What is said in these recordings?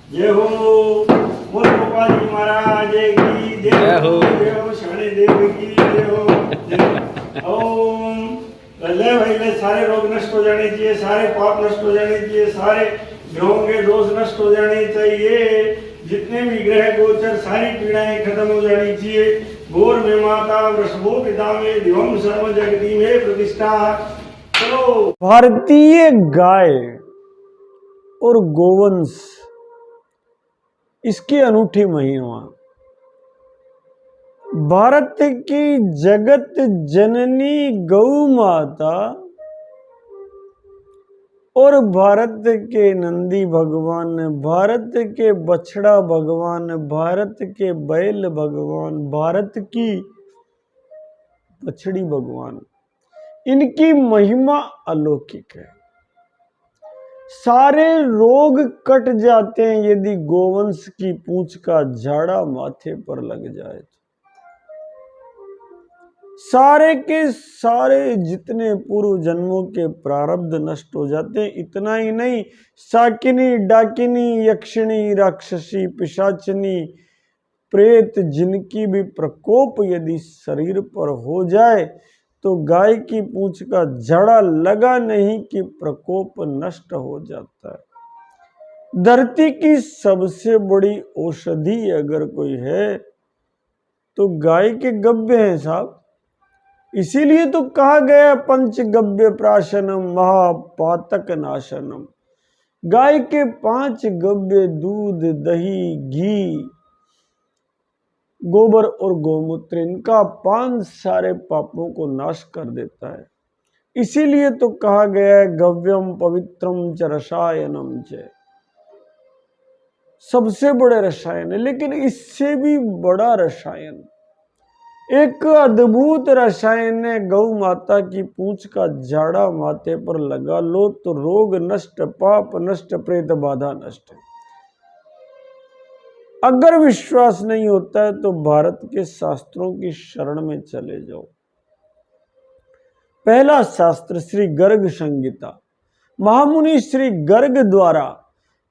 जय हो बोल गोपाल जी महाराज की जय हो, जय हो शनि देव की जय हो। ओम ले भाई ले सारे रोग नष्ट हो जाने चाहिए, सारे पाप नष्ट हो जाने चाहिए, सारे ग्रहों के दोष नष्ट हो जाने चाहिए, जितने भी ग्रह गोचर सारी पीड़ाएं खत्म हो जानी चाहिए। गौर में माता वृषभो पिता में दिवम सर्व जगती में प्रतिष्ठा। चलो भारतीय गाय और गोवंश इसकी अनूठी महिमा। भारत की जगत जननी गौ माता और भारत के नंदी भगवान, भारत के बछड़ा भगवान, भारत के बैल भगवान, भारत की बछड़ी भगवान, इनकी महिमा अलौकिक है। सारे रोग कट जाते हैं यदि गोवंश की पूंछ का झाड़ा माथे पर लग जाए तो। सारे के सारे जितने पूर्व जन्मों के प्रारब्ध नष्ट हो जाते हैं। इतना ही नहीं, शाकिनी, डाकिनी, यक्षिणी, राक्षसी, पिशाचिनी, प्रेत जिनकी भी प्रकोप यदि शरीर पर हो जाए तो गाय की पूंछ का जड़ा लगा नहीं कि प्रकोप नष्ट हो जाता है। धरती की सबसे बड़ी औषधि अगर कोई है तो गाय के गब्य हैं साहब। इसीलिए तो कहा गया पंचगव्य प्राशनम महापातक नाशनम। गाय के 5 गव्य दूध, दही, घी, गोबर और गोमूत्र, इनका पान सारे पापों को नाश कर देता है। इसीलिए तो कहा गया है गव्यम पवित्रम च रसायनम च। सबसे बड़े रसायन है, लेकिन इससे भी बड़ा रसायन, एक अद्भुत रसायन है। गौ माता की पूंछ का झाड़ा माथे पर लगा लो तो रोग नष्ट, पाप नष्ट, प्रेत बाधा नष्ट। अगर विश्वास नहीं होता है तो भारत के शास्त्रों की शरण में चले जाओ। पहला शास्त्र श्री गर्ग संहिता, महामुनि श्री गर्ग द्वारा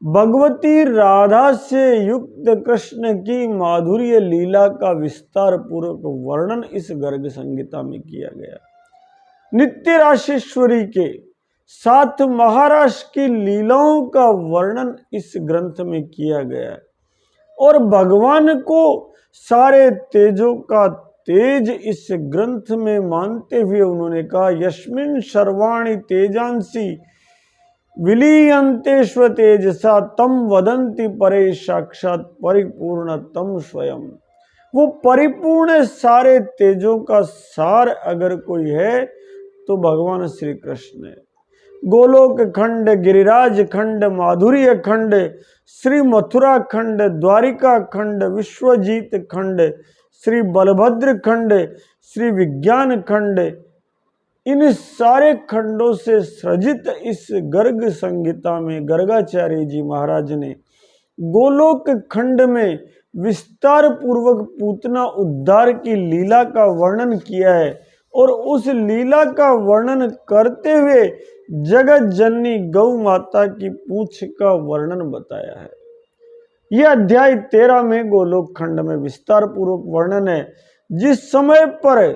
भगवती राधा से युक्त कृष्ण की माधुर्य लीला का विस्तार पूर्वक वर्णन इस गर्ग संहिता में किया गया। नित्य राशेश्वरी के साथ महाराज की लीलाओं का वर्णन इस ग्रंथ में किया गया है। और भगवान को सारे तेजों का तेज इस ग्रंथ में मानते हुए उन्होंने कहा यस्मिन् सर्वाणि तेजांसी विलीयन्तेष्व तेजसा तम वदन्ति परे साक्षात परिपूर्ण तम स्वयं। वो परिपूर्ण सारे तेजों का सार अगर कोई है तो भगवान श्री कृष्ण है। गोलोक खंड, गिरिराज खंड, माधुर्य खंड, श्री मथुरा खंड, द्वारिका खंड, विश्वजीत खंड, श्री बलभद्र खंड, श्री विज्ञान खंड, इन सारे खंडों से सृजित इस गर्ग संहिता में गर्गाचार्य जी महाराज ने गोलोक खंड में विस्तार पूर्वक पूतना उद्धार की लीला का वर्णन किया है। और उस लीला का वर्णन करते हुए जगत जननी गौ माता की पूंछ का वर्णन बताया है। यह अध्याय 13 में गोलोक खंड में विस्तार पूर्वक वर्णन है। जिस समय पर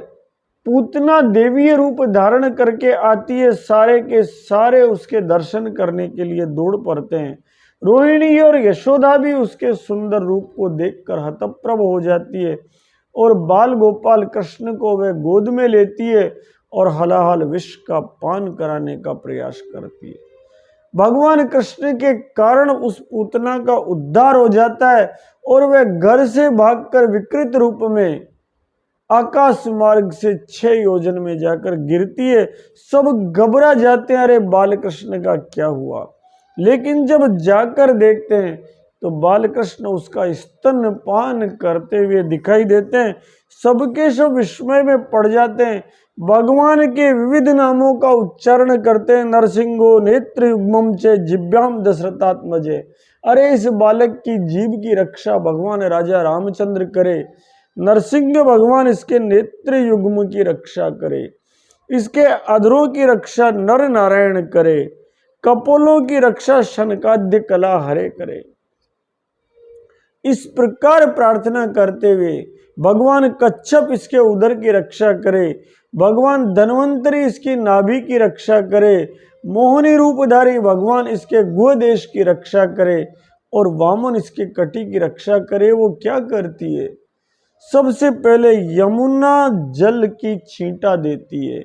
पूतना देवीय रूप धारण करके आती है, सारे के सारे उसके दर्शन करने के लिए दौड़ पड़ते हैं। रोहिणी और यशोदा भी उसके सुंदर रूप को देखकर हतप्रभ हो जाती है और बाल गोपाल कृष्ण को वह गोद में लेती है और हलाहल विष का पान कराने का प्रयास करती है। भगवान कृष्ण के कारण उस पूतना का उद्धार हो जाता है और वह घर से भागकर विकृत रूप में आकाश मार्ग से 6 योजन में जाकर गिरती है। सब घबरा जाते हैं, अरे बाल कृष्ण का क्या हुआ। लेकिन जब जाकर देखते हैं तो बाल कृष्ण उसका स्तन पान करते हुए दिखाई देते हैं। सबके सब विस्मय में पड़ जाते हैं, भगवान के विविध नामों का उच्चारण करते हैं। नरसिंहो नेत्र युग्मम चे जिब्याम दशरथात्मजे। अरे इस बालक की जीभ की रक्षा भगवान राजा रामचंद्र करे, नरसिंह भगवान इसके नेत्र युग्म की रक्षा करे, इसके अधरों की रक्षा नर नारायण करे, कपोलों की रक्षा शनकाद्य कला हरे करे। इस प्रकार प्रार्थना करते हुए भगवान कच्छप इसके उदर की रक्षा करे, भगवान धन्वंतरी इसकी नाभि की रक्षा करे, मोहिनी रूपधारी भगवान इसके गुह देश की रक्षा करे और वामन इसके कटी की रक्षा करे। वो क्या करती है? सबसे पहले यमुना जल की छींटा देती है,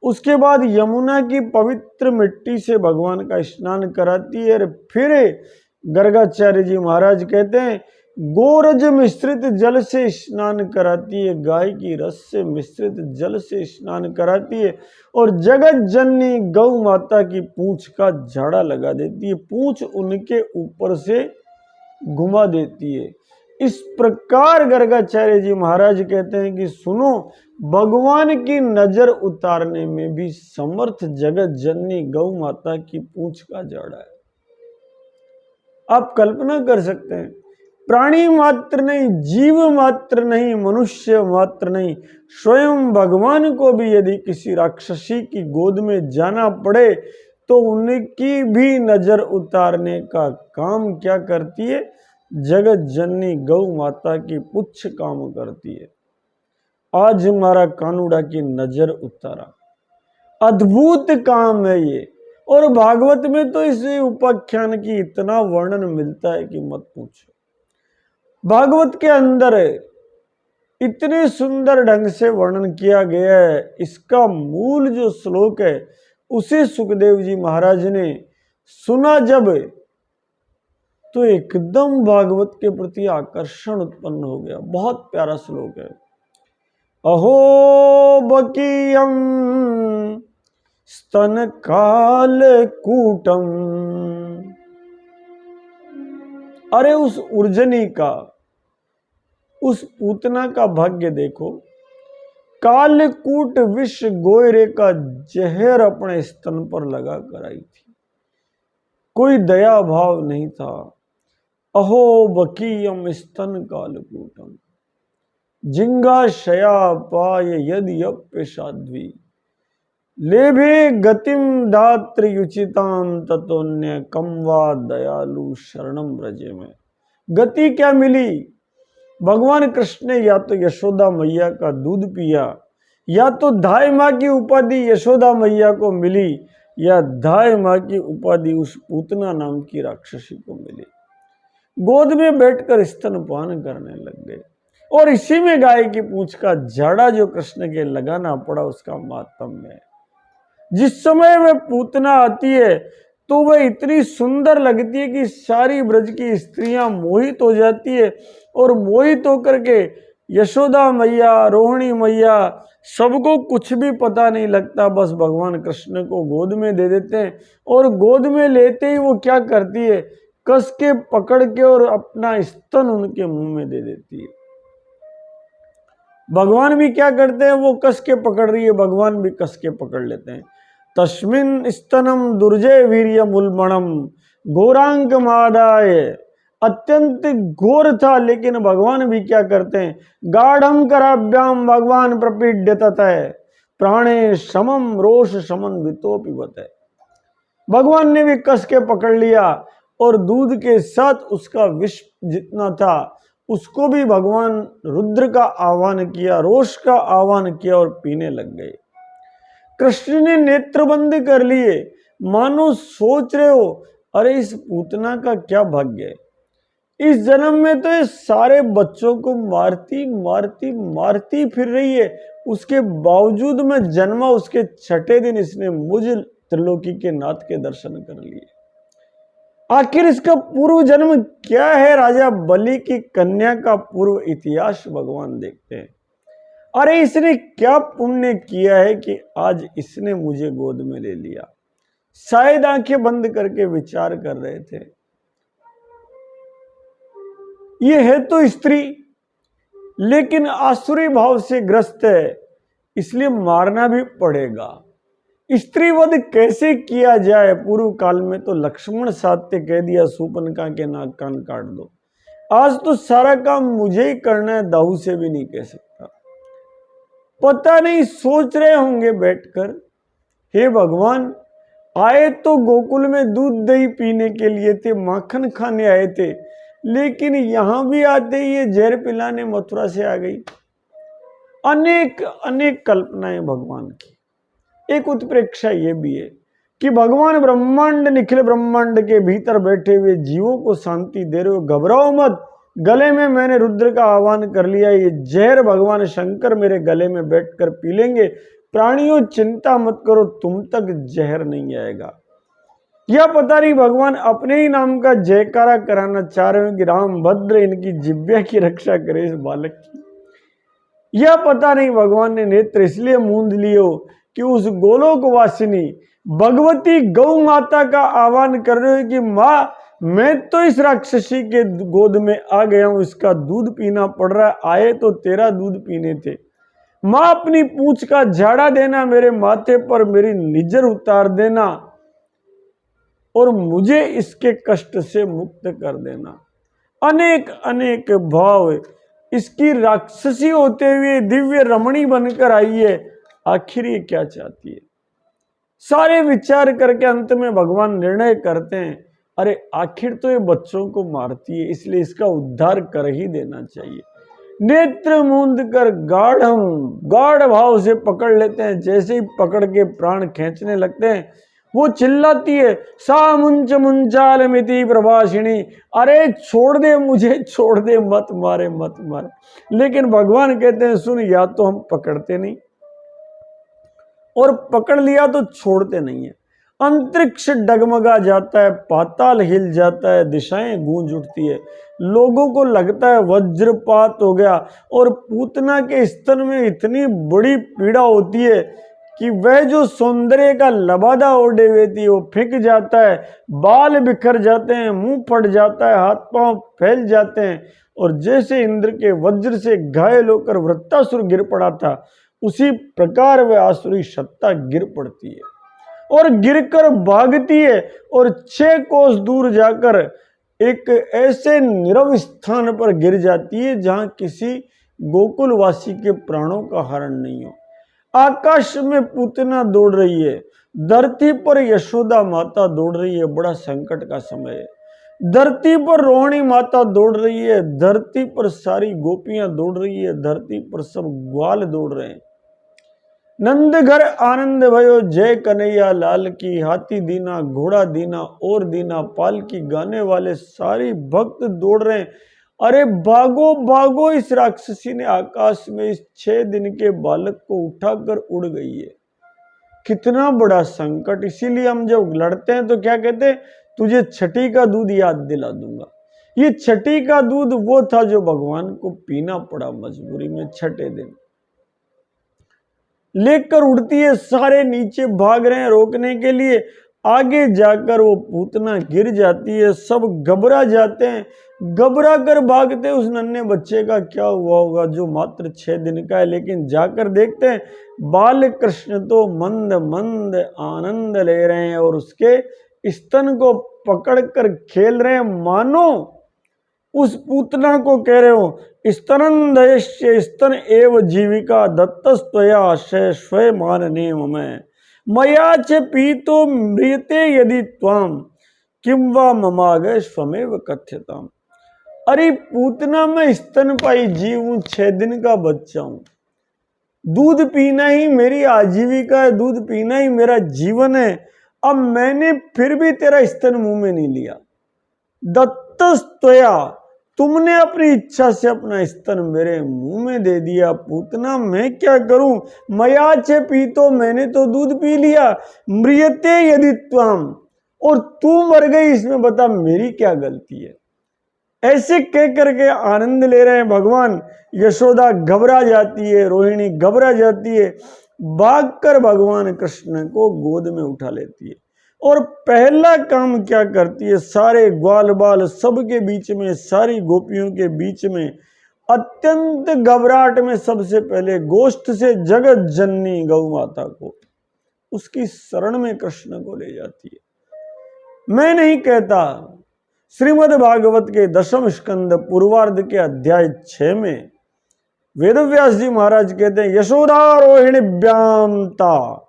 उसके बाद यमुना की पवित्र मिट्टी से भगवान का स्नान कराती है और फिर गर्गाचार्य जी महाराज कहते हैं गोरज मिश्रित जल से स्नान कराती है, गाय की रस से मिश्रित जल से स्नान कराती है और जगत जननी गौ माता की पूंछ का झाड़ा लगा देती है, पूंछ उनके ऊपर से घुमा देती है। इस प्रकार गर्गाचार्य जी महाराज कहते हैं कि सुनो, भगवान की नजर उतारने में भी समर्थ जगत जननी गौ माता की पूंछ का झाड़ा है। आप कल्पना कर सकते हैं, प्राणी मात्र नहीं, जीव मात्र नहीं, मनुष्य मात्र नहीं, स्वयं भगवान को भी यदि किसी राक्षसी की गोद में जाना पड़े तो उनकी भी नजर उतारने का काम क्या करती है? जगत जननी गौ माता की पुच्छ काम करती है। आज हमारा कानूड़ा की नजर उतारा, अद्भुत काम है ये। और भागवत में तो इस उपाख्यान की इतना वर्णन मिलता है कि मत पूछो। भागवत के अंदर इतने सुंदर ढंग से वर्णन किया गया है। इसका मूल जो श्लोक है उसे सुखदेव जी महाराज ने सुना जब, तो एकदम भागवत के प्रति आकर्षण उत्पन्न हो गया। बहुत प्यारा श्लोक है। अहो बकीयम स्तन काल कूटम, अरे उस उर्जनी का, उस पूतना का भाग्य देखो, कालकूट विष गोयरे का जहर अपने स्तन पर लगा कर आई थी, कोई दया भाव नहीं था। अहो बकीयम स्तन कालकूटम जिंगाशया पाय यदि अप्य साध्वी लेभे गतिम दात्र युचिताम ततोन्य कम वा दयालु शरणम ब्रजे में। गति क्या मिली? भगवान कृष्ण ने या तो यशोदा मैया का दूध पिया, या तो धाय माँ की उपाधि यशोदा मैया को मिली, या धाय माँ की उपाधि उस पूतना नाम की राक्षसी को मिली। गोद में बैठकर स्तनपान करने लग गए और इसी में गाय की पूंछ का झाड़ा जो कृष्ण के लगाना पड़ा उसका मातम्य है। जिस समय वह पूतना आती है तो वह इतनी सुंदर लगती है कि सारी ब्रज की स्त्रियां मोहित हो जाती है और मोहित होकर के यशोदा मैया, रोहिणी मैया, सबको कुछ भी पता नहीं लगता, बस भगवान कृष्ण को गोद में दे देते हैं और गोद में लेते ही वो क्या करती है, कस के पकड़ के और अपना स्तन उनके मुंह में दे देती है। भगवान भी क्या करते हैं, वो कस के पकड़ रही है, भगवान भी कस के पकड़ लेते हैं। तस्मिन स्तनम दुर्जय वीर्य मुलमणम घोरांक मादाय, अत्यंत घोर था लेकिन भगवान भी क्या करते हैं, गाढ़म कराभ्याम भगवान प्रपीड्य ततः प्राणे समम रोष समन वितोपिवत है। भगवान ने भी कस के पकड़ लिया और दूध के साथ उसका विष जितना था उसको भी भगवान रुद्र का आह्वान किया, रोष का आह्वान किया और पीने लग गए। कृष्ण ने नेत्र बंद कर लिए, मानो सोच रहे हो अरे इस पूतना का क्या भाग्य है, इस जन्म में तो ये सारे बच्चों को मारती मारती मारती फिर रही है, उसके बावजूद में जन्मा उसके छठे दिन इसने मुझ त्रिलोकी के नाथ के दर्शन कर लिए। आखिर इसका पूर्व जन्म क्या है? राजा बलि की कन्या का पूर्व इतिहास भगवान देखते हैं। अरे इसने क्या पुण्य किया है कि आज इसने मुझे गोद में ले लिया। शायद आंखें बंद करके विचार कर रहे थे, ये है तो स्त्री लेकिन आसुरी भाव से ग्रस्त है, इसलिए मारना भी पड़ेगा। स्त्री वध कैसे किया जाए? पूर्व काल में तो लक्ष्मण सात्य कह दिया शूर्पणखा के नाक कान काट दो। आज तो सारा काम मुझे ही करना है, दाऊ से भी नहीं कह सकता। पता नहीं सोच रहे होंगे बैठकर, हे भगवान आए तो गोकुल में दूध दही पीने के लिए थे, माखन खाने आए थे, लेकिन यहां भी आते ही ये जहर पिलाने मथुरा से आ गई। अनेक अनेक कल्पनाएं भगवान की। एक उत्प्रेक्षा ये भी है कि भगवान ब्रह्मांड, निखिल ब्रह्मांड के भीतर बैठे हुए जीवों को शांति दे रहे हो, घबराओ मत, गले में मैंने रुद्र का आह्वान कर लिया, ये जहर भगवान शंकर मेरे गले में बैठकर पी लेंगे, प्राणियों चिंता मत करो, तुम तक जहर नहीं आएगा। यह पता नहीं भगवान अपने ही नाम का जयकारा कराना चाह रहे हो कि राम भद्र इनकी जिब्या की रक्षा करे इस बालक की। यह पता नहीं भगवान ने नेत्र इसलिए मूंद लिए हो कि उस गोलोक वासिनी भगवती गौ माता का आह्वान कर रहे हो कि माँ, मैं तो इस राक्षसी के गोद में आ गया हूं, इसका दूध पीना पड़ रहा है, आए तो तेरा दूध पीने थे। माँ, अपनी पूंछ का झाड़ा देना मेरे माथे पर, मेरी निजर उतार देना और मुझे इसके कष्ट से मुक्त कर देना। अनेक अनेक भाव, इसकी राक्षसी होते हुए दिव्य रमणी बनकर आई है, आखिर ये क्या चाहती है? सारे विचार करके अंत में भगवान निर्णय करते हैं, अरे आखिर तो ये बच्चों को मारती है, इसलिए इसका उद्धार कर ही देना चाहिए। नेत्र मूंद कर गाढ़ भाव से पकड़ लेते हैं। जैसे ही पकड़ के प्राण खींचने लगते हैं, वो चिल्लाती है, सा मुंच मुंचाल मिति प्रभाषिणी, अरे छोड़ दे मुझे, छोड़ दे, मत मारे मत मारे। लेकिन भगवान कहते हैं, सुन, या तो हम पकड़ते नहीं और पकड़ लिया तो छोड़ते नहीं है। अंतरिक्ष डगमगा जाता है, पाताल हिल जाता है, दिशाएं गूंज उठती है, लोगों को लगता है वज्रपात हो गया, और पूतना के स्तन में इतनी बड़ी पीड़ा होती है कि वह जो सौंदर्य का लबादा ओढ़े हुए थी वो फेंक जाता है, बाल बिखर जाते हैं, मुंह फट जाता है, हाथ पांव फैल जाते हैं, और जैसे इंद्र के वज्र से घायल होकर वृत्तासुर गिर पड़ा था, उसी प्रकार वह आसुरी सत्ता गिर पड़ती है और गिरकर भागती है और 6 कोस दूर जाकर एक ऐसे नीरव स्थान पर गिर जाती है जहां किसी गोकुलवासी के प्राणों का हरण नहीं हो। आकाश में पूतना दौड़ रही है, धरती पर यशोदा माता दौड़ रही है, बड़ा संकट का समय है। धरती पर रोहिणी माता दौड़ रही है, धरती पर सारी गोपियां दौड़ रही है, धरती पर सब ग्वाल दौड़ रहे हैं। नंद घर आनंद भयो, जय कन्हैया लाल की, हाथी दीना, घोड़ा दीना और दीना, पालकी गाने वाले सारी भक्त दौड़ रहे हैं। अरे भागो भागो, इस राक्षसी ने आकाश में इस 6 दिन के बालक को उठाकर उड़ गई है। कितना बड़ा संकट। इसीलिए हम जब लड़ते हैं तो क्या कहते हैं, तुझे छठी का दूध याद दिला दूंगा। ये छठी का दूध वो था जो भगवान को पीना पड़ा मजबूरी में 6ठे दिन। लेकर उड़ती है, सारे नीचे भाग रहे हैं रोकने के लिए, आगे जाकर वो पूतना गिर जाती है, सब घबरा जाते हैं, घबरा कर भागते उस नन्हे बच्चे का क्या हुआ होगा जो मात्र 6 दिन का है। लेकिन जाकर देखते हैं बाल कृष्ण तो मंद मंद आनंद ले रहे हैं और उसके स्तन को पकड़कर खेल रहे हैं, मानो उस पूतना को कह रहे हो, स्तनंदयश्य स्तन एव जीविका दत्तस्त्वया स्वय मानने में मया च पीतो मृते यदि त्वाम किम वा ममाग स्वमेव कथ्यताम। अरे पूतना, मैं स्तनपाई जीव हूं, 6 दिन का बच्चा हूं, दूध पीना ही मेरी आजीविका है, दूध पीना ही मेरा जीवन है। अब मैंने फिर भी तेरा स्तन मुंह में नहीं लिया, दत्तस्त्वया, तुमने अपनी इच्छा से अपना स्तन मेरे मुंह में दे दिया। पूतना, मैं क्या करूं, मया च पीतो, मैंने तो दूध पी लिया, मृयते यदि त्वाम, और तू मर गई, इसमें बता मेरी क्या गलती है। ऐसे कह करके आनंद ले रहे हैं भगवान। यशोदा घबरा जाती है, रोहिणी घबरा जाती है, भागकर भगवान कृष्ण को गोद में उठा लेती है और पहला काम क्या करती है, सारे ग्वाल बाल सबके बीच में, सारी गोपियों के बीच में, अत्यंत घबराहट में सबसे पहले गोष्ठ से जगत जननी गौ माता को, उसकी शरण में कृष्ण को ले जाती है। मैं नहीं कहता, श्रीमद् भागवत के 10वें स्कंद पूर्वार्ध के अध्याय 6 में वेदव्यास जी महाराज कहते हैं, यशोदा रोहिणीभ्याम ता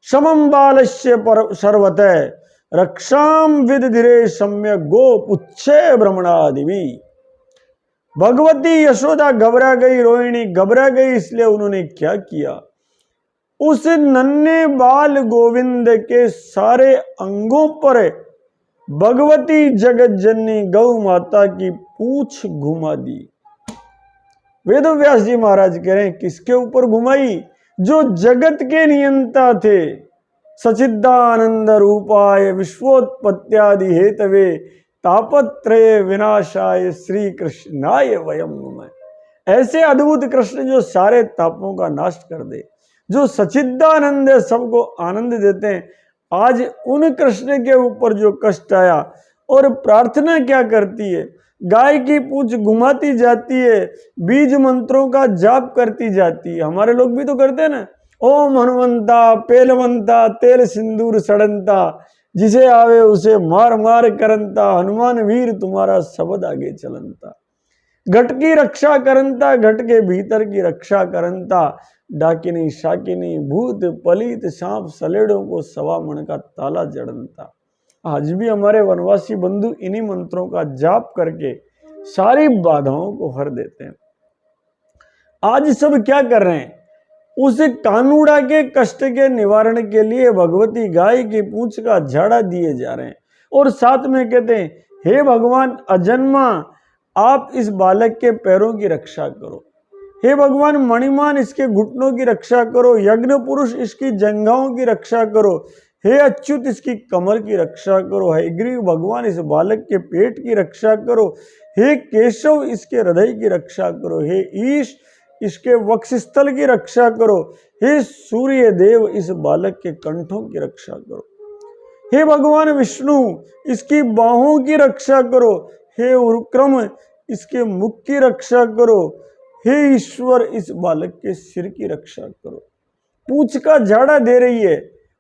समम बालस्य सर्वतः रक्षाम विदधिरे सम्यक गोपुच्छे भ्रमणादिवी। भगवती यशोदा घबरा गई, रोहिणी घबरा गई, इसलिए उन्होंने क्या किया, उस नन्हे बाल गोविंद के सारे अंगों पर भगवती जगत जननी गौ माता की पूंछ घुमा दी। वेदव्यास जी महाराज कह रहे हैं किसके ऊपर घुमाई, जो जगत के नियंता थे, सचिदानंद रूपाय विश्वोत्पत्त्यादि हेतवे तापत्रय विनाशाय श्री कृष्णाय वयम नमः। ऐसे अद्भुत कृष्ण जो सारे तापों का नाश कर दे, जो सचिदानंद है, सबको आनंद देते हैं, आज उन कृष्ण के ऊपर जो कष्ट आया। और प्रार्थना क्या करती है, गाय की पूंछ घुमाती जाती है, बीज मंत्रों का जाप करती जाती है। हमारे लोग भी तो करते हैं ना, ओम हनुमंता पेलवंता तेल सिंदूर सड़नता, जिसे आवे उसे मार मार करंता, हनुमान वीर तुम्हारा शब्द आगे चलनता। घट की रक्षा करंता, घट के भीतर की रक्षा करंता, डाकिनी शाकिनी भूत पलीत सांप सलेड़ों को सवा मन का ताला जड़नता। आज भी हमारे वनवासी बंधु इन्हीं मंत्रों का जाप करके सारी बाधाओं को हर देते हैं। आज सब क्या कर रहे हैं, उस कानूड़ा के कष्ट के निवारण के लिए भगवती गाय की पूंछ का झाड़ा दिए जा रहे हैं, और साथ में कहते हैं हे भगवान अजन्मा, आप इस बालक के पैरों की रक्षा करो, हे भगवान मणिमान इसके घुटनों की रक्षा करो, यज्ञ पुरुष इसकी जंघाओं की रक्षा करो, हे अच्युत इसकी कमर की रक्षा करो, हे ग्रीव भगवान इस बालक के पेट की रक्षा करो, हे केशव इसके हृदय की रक्षा करो, हे ईश इसके वक्षस्थल की रक्षा करो, हे सूर्य देव इस बालक के कंठों की रक्षा करो, हे भगवान विष्णु इसकी बाहों की रक्षा करो, हे उर्क्रम इसके मुख की रक्षा करो, हे ईश्वर इस बालक के सिर की रक्षा करो। पूंछ का झाड़ा दे रही है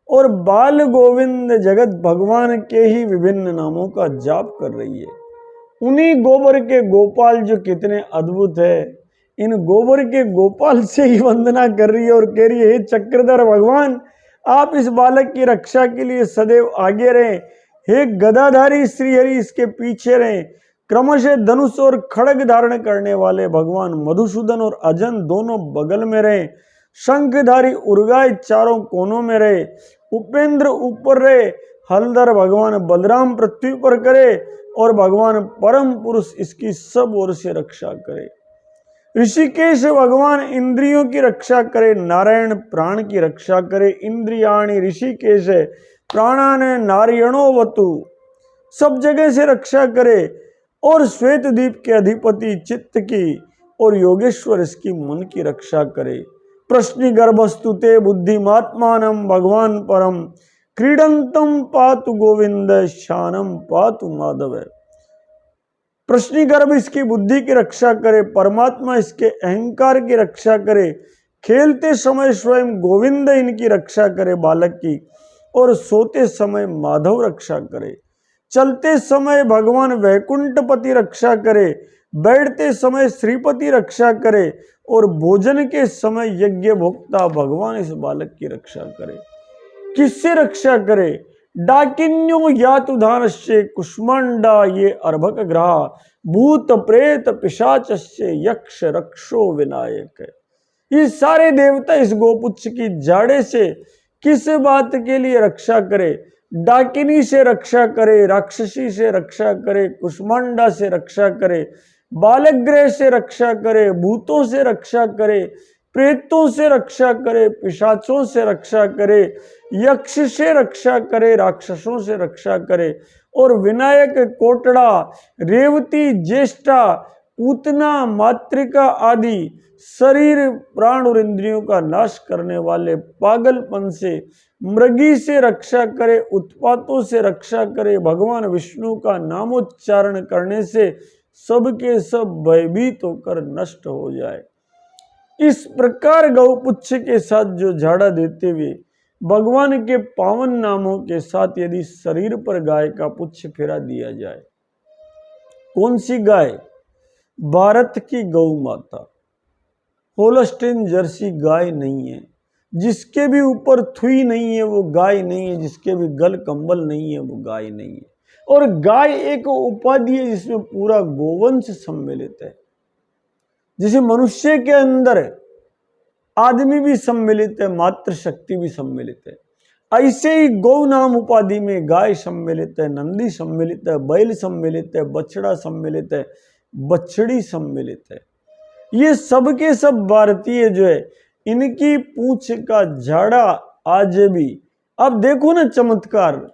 और बाल गोविंद जगत भगवान के ही विभिन्न नामों का जाप कर रही है। उन्हीं गोबर के गोपाल जो कितने अद्भुत है, इन गोबर के गोपाल से ही वंदना कर रही है और कह रही है हे चक्रधर भगवान, आप इस बालक की रक्षा के लिए सदैव आगे रहें, हे गदाधारी श्रीहरि इसके पीछे रहें, क्रमशः धनुष और खड़ग धारण करने वाले भगवान मधुसूदन और अजन दोनों बगल में रहे, शंखधारी उर्गाय चारों कोनों में रहे, उपेंद्र ऊपर रहे, हलधर भगवान बलराम पृथ्वी पर करे और भगवान परम पुरुष इसकी सब ओर से रक्षा करे। ऋषिकेश भगवान इंद्रियों की रक्षा करे, नारायण प्राण की रक्षा करे, इंद्रियाणि ऋषिकेश प्राणान नारायणोवतु, सब जगह से रक्षा करे। और श्वेत द्वीप के अधिपति चित्त की और योगेश्वर इसकी मन की रक्षा करे। प्रश्नि गर्भस्तुते बुद्धिमात्मानम भगवान परम, क्रीडंतम पातु गोविंद शानम पातु माधव। प्रश्नि गर्भ इसकी बुद्धि की रक्षा करे, परमात्मा इसके अहंकार की रक्षा करे, खेलते समय स्वयं गोविंद इनकी रक्षा करे बालक की, और सोते समय माधव रक्षा करे, चलते समय भगवान वैकुंठपति रक्षा करे, बैठते समय श्रीपति रक्षा करे, और भोजन के समय यज्ञ भोक्ता भगवान इस बालक की रक्षा करे। किससे रक्षा करे? डाकिन्यो यातुधानश्चे कुष्मांडा ये अर्भक ग्रहा, भूत प्रेत पिशाचश्चे यक्ष रक्षो विनायक। ये सारे देवता इस गोपुच्छ की जाड़े से किस बात के लिए रक्षा करे? डाकिनी से रक्षा करे, राक्षसी से रक्षा करे, कुष्मांडा से रक्षा करे, बालक ग्रह से रक्षा करे, भूतों से रक्षा करे, प्रेतों से रक्षा करे, पिशाचों से रक्षा करे, यक्ष से रक्षा करे, राक्षसों से रक्षा करे, और विनायक कोटड़ा, रेवती, ज्येष्ठा, पूतना, मातृका आदि शरीर प्राण और इंद्रियों का नाश करने वाले पागलपन से, मृगी से रक्षा करे, उत्पातों से रक्षा करे, भगवान विष्णु का नामोच्चारण करने से सबके सब भयभीत होकर नष्ट हो जाए। इस प्रकार गौपुच्छ के साथ जो झाड़ा देते हुए भगवान के पावन नामों के साथ यदि शरीर पर गाय का पुच्छ फेरा दिया जाए, कौन सी गाय? भारत की गौ माता, होल्स्टीन जर्सी गाय नहीं है, जिसके भी ऊपर थुई नहीं है वो गाय नहीं है, जिसके भी गल कंबल नहीं है वो गाय नहीं है। और गाय एक उपाधि है जिसमें पूरा गोवंश सम्मिलित है। जैसे मनुष्य के अंदर आदमी भी सम्मिलित है, मातृ शक्ति भी सम्मिलित है, ऐसे ही गौ नाम उपाधि में गाय सम्मिलित है, नंदी सम्मिलित है, बैल सम्मिलित है, बछड़ा सम्मिलित है, बछड़ी सम्मिलित है। ये सब के सब भारतीय जो है, इनकी पूंछ का झाड़ा आज भी, अब देखो ना चमत्कार,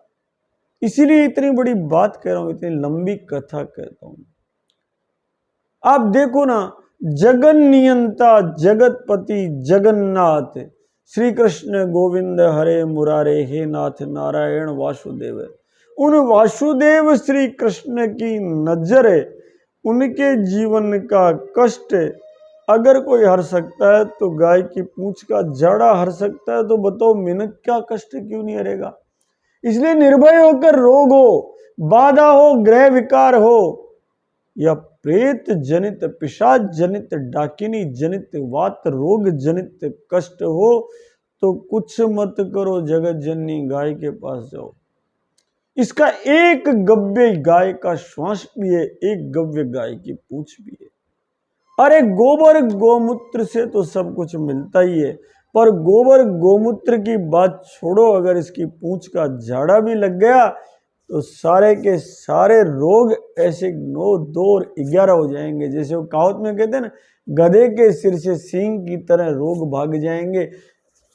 इसीलिए इतनी बड़ी बात कह रहा हूं, इतनी लंबी कथा कहता हूं। आप देखो ना, जगन नियंता जगतपति जगन्नाथ श्री कृष्ण गोविंद हरे मुरारे, हे नाथ नारायण वासुदेव। उन वासुदेव श्री कृष्ण की नजर है, उनके जीवन का कष्ट अगर कोई हर सकता है तो गाय की पूंछ का जाड़ा हर सकता है, तो बताओ मिनक का कष्ट क्यों नहीं हरेगा। इसलिए निर्भय होकर, रोग हो, बाधा हो, ग्रह विकार हो, या प्रेत जनित, पिशाच जनित, डाकिनी जनित, वात रोग जनित कष्ट हो, तो कुछ मत करो, जगत जननी गाय के पास जाओ। इसका एक गव्य गाय का श्वास भी है, एक गव्य गाय की पूंछ भी है। अरे गोबर गोमूत्र से तो सब कुछ मिलता ही है, पर गोबर गोमूत्र की बात छोड़ो, अगर इसकी पूंछ का झाड़ा भी लग गया तो सारे के सारे रोग ऐसे 9, 2 और 11 हो जाएंगे। जैसे वो कहावत में कहते हैं ना, गधे के सिर से सींग की तरह रोग भाग जाएंगे,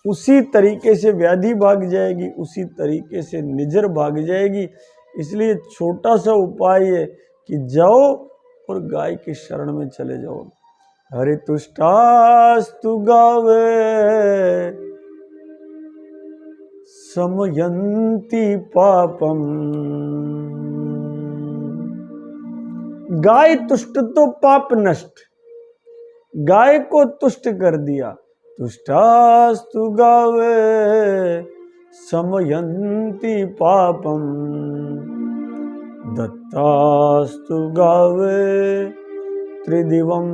उसी तरीके से व्याधि भाग जाएगी, उसी तरीके से निजर भाग जाएगी। इसलिए छोटा सा उपाय है कि जाओ और गाय की शरण में चले जाओ। हरि तुष्टास्तु गावे समयन्ति पापम। गाय तुष्ट तो पाप नष्ट, गाय को तुष्ट कर दिया। तुष्टास्तु गावे समयन्ति पापम, दत्तास्तु गावे त्रिदिवम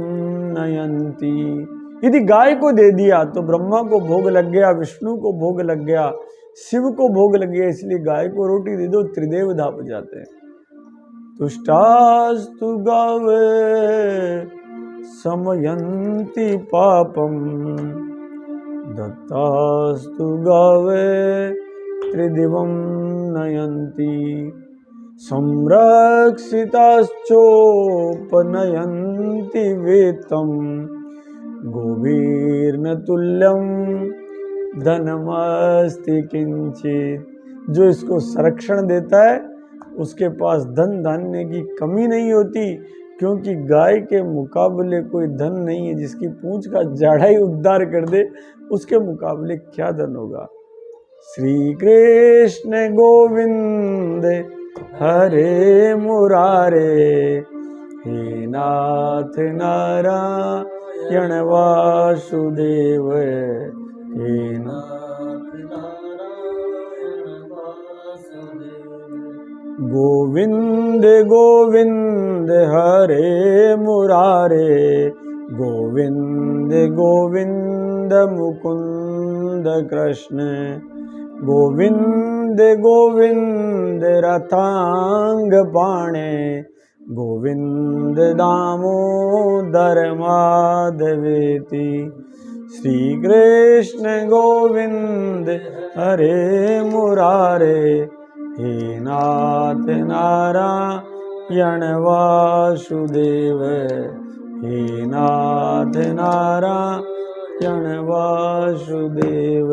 नयन्ति। यदि गाय को दे दिया तो ब्रह्मा को भोग लग गया, विष्णु को भोग लग गया, शिव को भोग लग गया। इसलिए गाय को रोटी दे दो, त्रिदेव धाप जाते हैं। तुष्टास्तु गावे समयन्ति पापम, दत्तास्तु गावे त्रिदिवम नयन्ति। संरक्षिताश्चोपनयन्ति वेतम, गोवीर्न तुल्यम धनमस्ति किंचित। जो इसको संरक्षण देता है उसके पास धन धान्य की कमी नहीं होती, क्योंकि गाय के मुकाबले कोई धन नहीं है। जिसकी पूंछ का जाड़ा ही उद्धार कर दे, उसके मुकाबले क्या धन होगा। श्री कृष्ण गोविंद हरे मुरारे, हे नाथ नारायण वासुदेव, हे नाथ नारायण वासुदेव। गोविंद गोविंद हरे मुरारे, गोविंद गोविंद मुकुंद कृष्ण, गोविंद गोविंद रथांग पाणे, गोविंद दामोदर माधवेति। श्री कृष्ण गोविंद हरे मुरारे, हे नाथ नारायण वासुदेव, हे नाथ नारायण वासुदेव।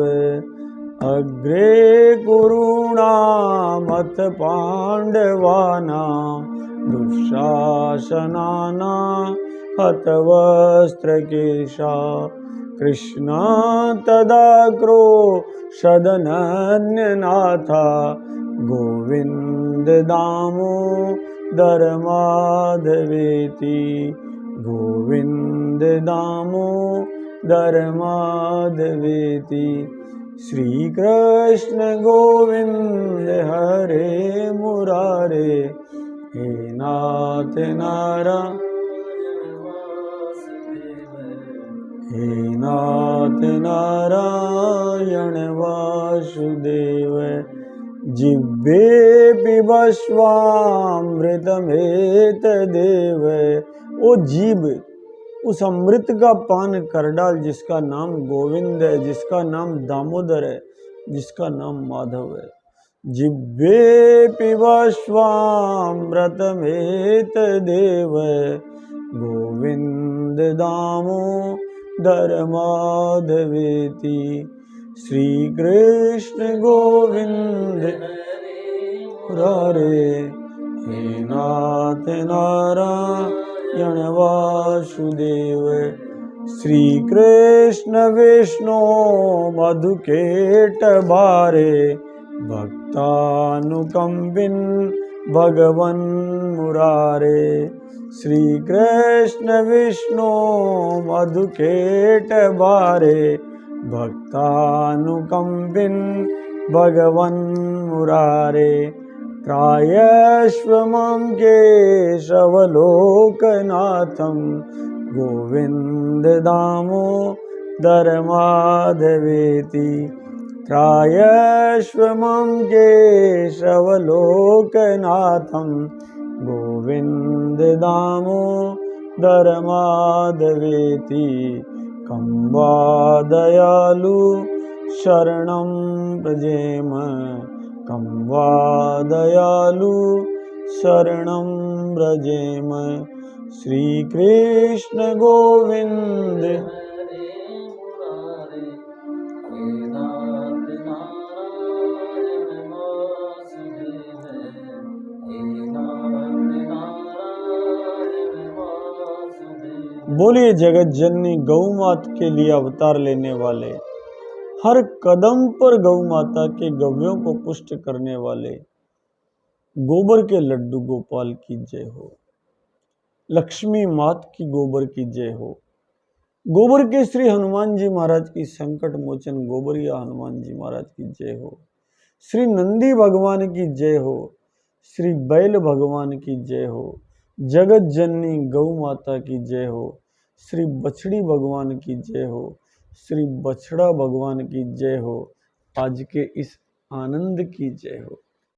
अग्रे कुरूणामथ पाण्डवानां, दुःशासनानां हतवस्त्रकेशा, कृष्णा तदा क्रोशदनन्यनाथा, गोविन्द दामोदर माधवेति, गोविन्द दामोदर माधवेति। श्री कृष्ण गोविंद हरे मुरारे, हे नाथ नारायण वासुदेव, हे नाथ नारायण वासुदेव जिह्वे पिबस्वामृतमेतदेव। ओ जीव, उस अमृत का पान कर डाल जिसका नाम गोविंद है, जिसका नाम दामोदर है, जिसका नाम माधव है। जिह्वे पिबस्वामृतमेतदेव गोविंद दामोदर माधवेति। श्री कृष्ण गोविंद मुरारे, हे नाथ नारायण वासुदेव। श्री कृष्ण विष्णु मधुकेटभारे भक्तानुकंपिन भगवन मुरारे। श्री कृष्ण विष्णु मधुकेटभारे भक्तानुकंपिन भगवन मुरारे। त्रायस्व मां केशवलोकनाथं गोविंद दामोदर माधवेति। त्रायस्व मां केशवलोकनाथं गोविंद दामोदर माधवेति। कम्बा दयालु शरणं व्रजेम, कम्बा दयालु शरणं व्रजेम। श्री कृष्ण गोविंद बोलिए जगत जननी गौ मात के लिए अवतार लेने वाले, हर कदम पर गौ माता के गव्यों को पुष्ट करने वाले गोबर के लड्डू गोपाल की जय हो। लक्ष्मी मात की गोबर की जय हो। गोबर के श्री हनुमान जी महाराज की संकट मोचन गोबरिया हनुमान जी महाराज की जय हो। श्री नंदी भगवान की जय हो। श्री बैल भगवान की जय हो। जगत जननी गौ माता की जय हो। श्री बछड़ी भगवान की जय हो। श्री बछड़ा भगवान की जय हो। आज के इस आनंद की जय हो।